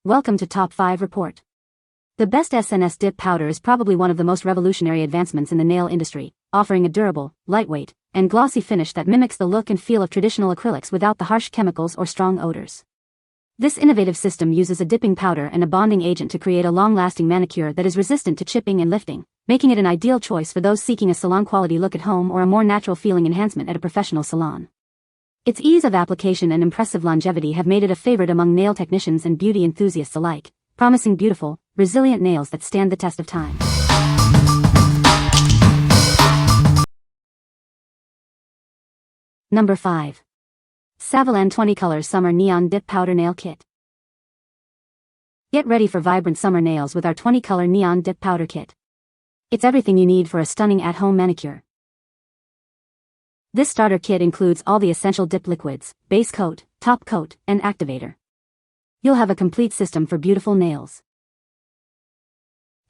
Welcome to Top 5 Report. The best SNS Dip Powder is probably one of the most revolutionary advancements in the nail industry, offering a durable, lightweight, and glossy finish that mimics the look and feel of traditional acrylics without the harsh chemicals or strong odors. This innovative system uses a dipping powder and a bonding agent to create a long-lasting manicure that is resistant to chipping and lifting, making it an ideal choice for those seeking a salon-quality look at home or a more natural-feeling enhancement at a professional salon. Its ease of application and impressive longevity have made it a favorite among nail technicians and beauty enthusiasts alike, promising beautiful, resilient nails that stand the test of time. Number 5. SAVILAND 20 Color Summer Neon Dip Powder Nail Kit. Get ready for vibrant summer nails with our 20 Color Neon Dip Powder Kit. It's everything you need for a stunning at-home manicure. This starter kit includes all the essential dip liquids, base coat, top coat, and activator. You'll have a complete system for beautiful nails.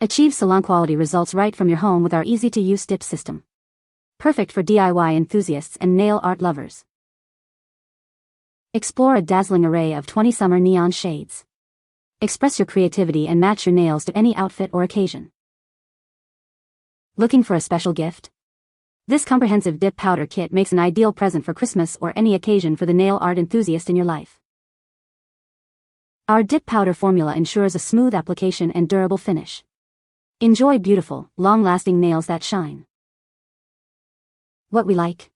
Achieve salon-quality results right from your home with our easy-to-use dip system. Perfect for DIY enthusiasts and nail art lovers. Explore a dazzling array of 20 summer neon shades. Express your creativity and match your nails to any outfit or occasion. Looking for a special gift? This comprehensive dip powder kit makes an ideal present for Christmas or any occasion for the nail art enthusiast in your life. Our dip powder formula ensures a smooth application and durable finish. Enjoy beautiful, long-lasting nails that shine. What we like?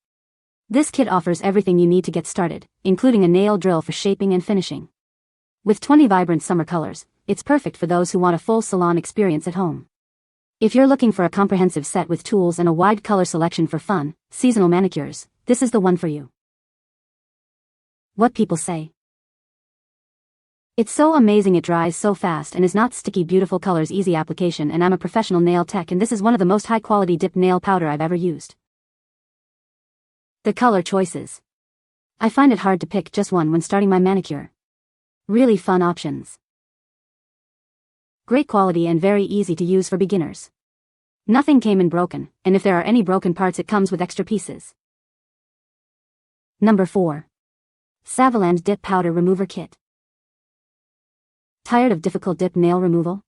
This kit offers everything you need to get started, including a nail drill for shaping and finishing. With 20 vibrant summer colors, it's perfect for those who want a full salon experience at home. If you're looking for a comprehensive set with tools and a wide color selection for fun, seasonal manicures, this is the one for you. What people say? It's so amazing, it dries so fast and is not sticky, beautiful colors, easy application, and I'm a professional nail tech and this is one of the most high quality dip nail powder I've ever used. The color choices. I find it hard to pick just one when starting my manicure. Really fun options. Great quality and very easy to use for beginners. Nothing came in broken, and if there are any broken parts it comes with extra pieces. Number 4. SAVILAND Dip Powder Remover Kit. Tired of difficult dip nail removal?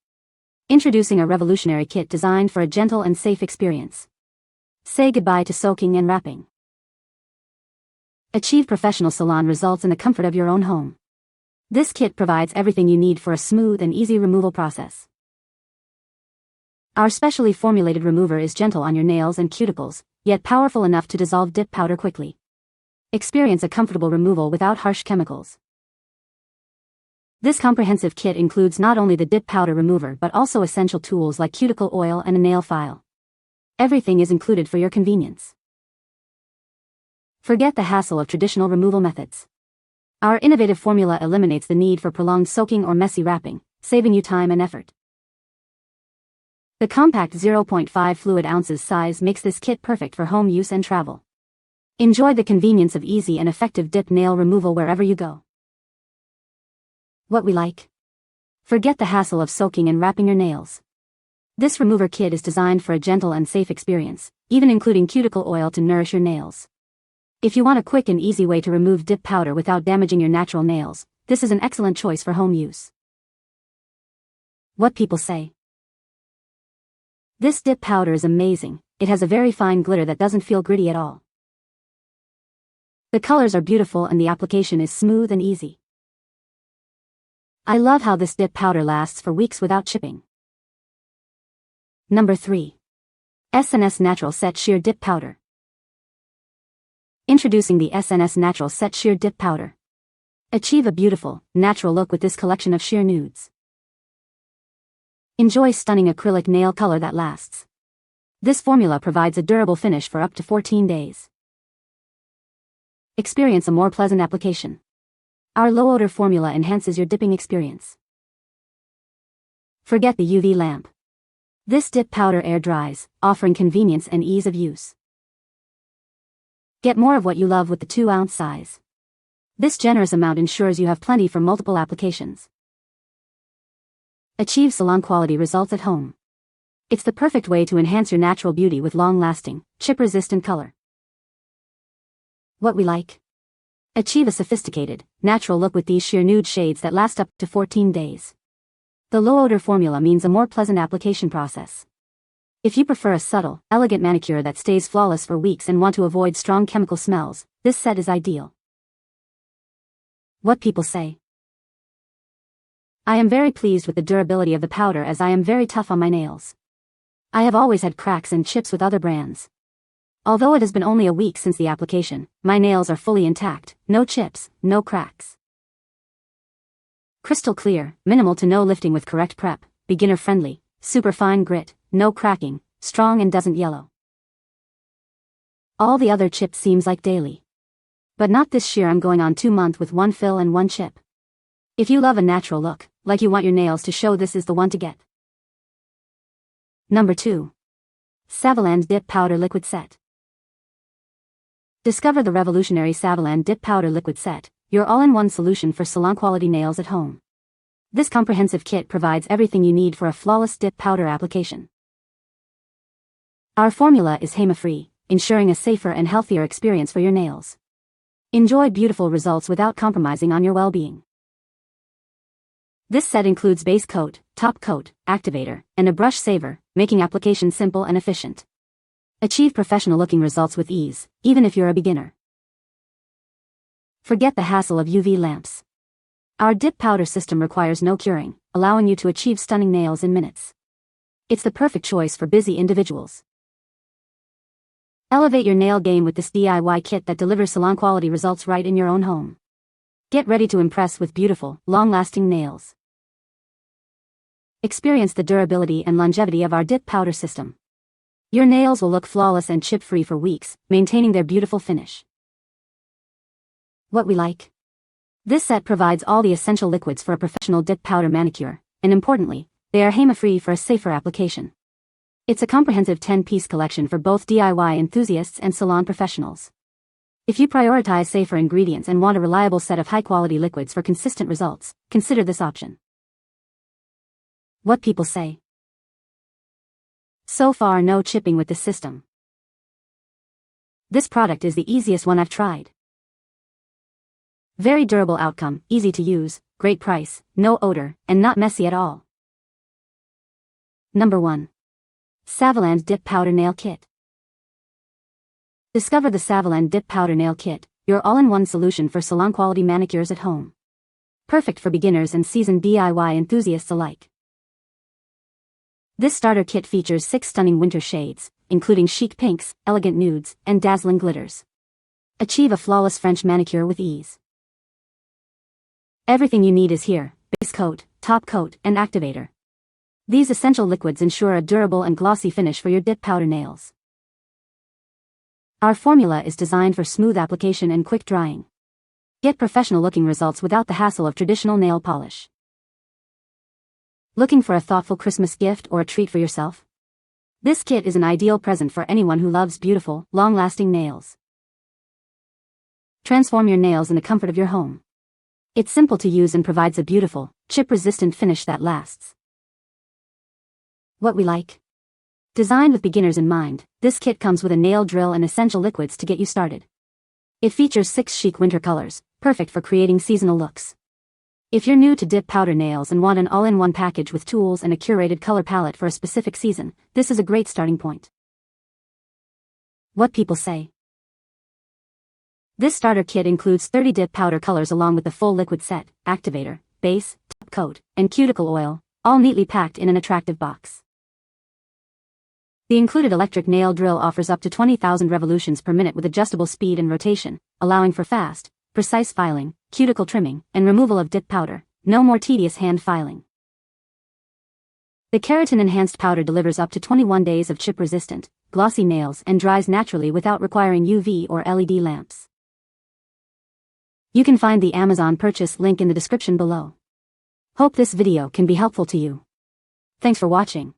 Introducing a revolutionary kit designed for a gentle and safe experience. Say goodbye to soaking and wrapping. Achieve professional salon results in the comfort of your own home. This kit provides everything you need for a smooth and easy removal process. Our specially formulated remover is gentle on your nails and cuticles, yet powerful enough to dissolve dip powder quickly. Experience a comfortable removal without harsh chemicals. This comprehensive kit includes not only the dip powder remover but also essential tools like cuticle oil and a nail file. Everything is included for your convenience. Forget the hassle of traditional removal methods. Our innovative formula eliminates the need for prolonged soaking or messy wrapping, saving you time and effort. The compact 0.5 fluid ounces size makes this kit perfect for home use and travel. Enjoy the convenience of easy and effective dip nail removal wherever you go. What we like? Forget the hassle of soaking and wrapping your nails. This remover kit is designed for a gentle and safe experience, even including cuticle oil to nourish your nails. If you want a quick and easy way to remove dip powder without damaging your natural nails, this is an excellent choice for home use. What people say? This dip powder is amazing. It has a very fine glitter that doesn't feel gritty at all. The colors are beautiful and the application is smooth and easy. I love how this dip powder lasts for weeks without chipping. Number 3. SNS Natural Set Sheer Dip Powder. Introducing the SNS Natural Set Sheer Dip Powder. Achieve a beautiful, natural look with this collection of sheer nudes. Enjoy stunning acrylic nail color that lasts. This formula provides a durable finish for up to 14 days. Experience a more pleasant application. Our low-odor formula enhances your dipping experience. Forget the UV lamp. This dip powder air dries, offering convenience and ease of use. Get more of what you love with the 2-ounce size. This generous amount ensures you have plenty for multiple applications. Achieve salon-quality results at home. It's the perfect way to enhance your natural beauty with long-lasting, chip-resistant color. What we like? Achieve a sophisticated, natural look with these sheer nude shades that last up to 14 days. The low-odor formula means a more pleasant application process. If you prefer a subtle, elegant manicure that stays flawless for weeks and want to avoid strong chemical smells, this set is ideal. What people say. I am very pleased with the durability of the powder as I am very tough on my nails. I have always had cracks and chips with other brands. Although it has been only a week since the application, my nails are fully intact, no chips, no cracks. Crystal clear, minimal to no lifting with correct prep, beginner friendly, super fine grit, no cracking, strong and doesn't yellow. All the other chips seems like daily. But not this sheer. I'm going on 2 months with 1 fill and 1 chip. If you love a natural look, like you want your nails to show, this is the one to get. Number 2. SAVILAND Dip Powder Liquid Set. Discover the revolutionary SAVILAND Dip Powder Liquid Set, your all-in-one solution for salon-quality nails at home. This comprehensive kit provides everything you need for a flawless dip powder application. Our formula is HEMA-free, ensuring a safer and healthier experience for your nails. Enjoy beautiful results without compromising on your well-being. This set includes base coat, top coat, activator, and a brush saver, making application simple and efficient. Achieve professional-looking results with ease, even if you're a beginner. Forget the hassle of UV lamps. Our dip powder system requires no curing, allowing you to achieve stunning nails in minutes. It's the perfect choice for busy individuals. Elevate your nail game with this DIY kit that delivers salon-quality results right in your own home. Get ready to impress with beautiful, long-lasting nails. Experience the durability and longevity of our dip powder system. Your nails will look flawless and chip-free for weeks, maintaining their beautiful finish. What we like. This set provides all the essential liquids for a professional dip powder manicure, and importantly, they are HEMA-free for a safer application. It's a comprehensive 10-piece collection for both DIY enthusiasts and salon professionals. If you prioritize safer ingredients and want a reliable set of high-quality liquids for consistent results, consider this option. What people say. So far, no chipping with this system. This product is the easiest one I've tried. Very durable outcome, easy to use, great price, no odor, and not messy at all. Number 1. SAVILAND Dip Powder Nail Kit. Discover the SAVILAND Dip Powder Nail Kit, your all-in-one solution for salon-quality manicures at home. Perfect for beginners and seasoned DIY enthusiasts alike. This starter kit features 6 stunning winter shades, including chic pinks, elegant nudes, and dazzling glitters. Achieve a flawless French manicure with ease. Everything you need is here: base coat, top coat, and activator. These essential liquids ensure a durable and glossy finish for your dip powder nails. Our formula is designed for smooth application and quick drying. Get professional-looking results without the hassle of traditional nail polish. Looking for a thoughtful Christmas gift or a treat for yourself? This kit is an ideal present for anyone who loves beautiful, long-lasting nails. Transform your nails in the comfort of your home. It's simple to use and provides a beautiful, chip-resistant finish that lasts. What we like. Designed with beginners in mind, this kit comes with a nail drill and essential liquids to get you started. It features 6 chic winter colors, perfect for creating seasonal looks. If you're new to dip powder nails and want an all-in-one package with tools and a curated color palette for a specific season, this is a great starting point. What people say. This starter kit includes 30 dip powder colors along with the full liquid set, activator, base, top coat, and cuticle oil, all neatly packed in an attractive box. The included electric nail drill offers up to 20,000 revolutions per minute with adjustable speed and rotation, allowing for fast, precise filing, cuticle trimming, and removal of dip powder. No more tedious hand filing. The keratin-enhanced powder delivers up to 21 days of chip-resistant, glossy nails and dries naturally without requiring UV or LED lamps. You can find the Amazon purchase link in the description below. Hope this video can be helpful to you. Thanks for watching.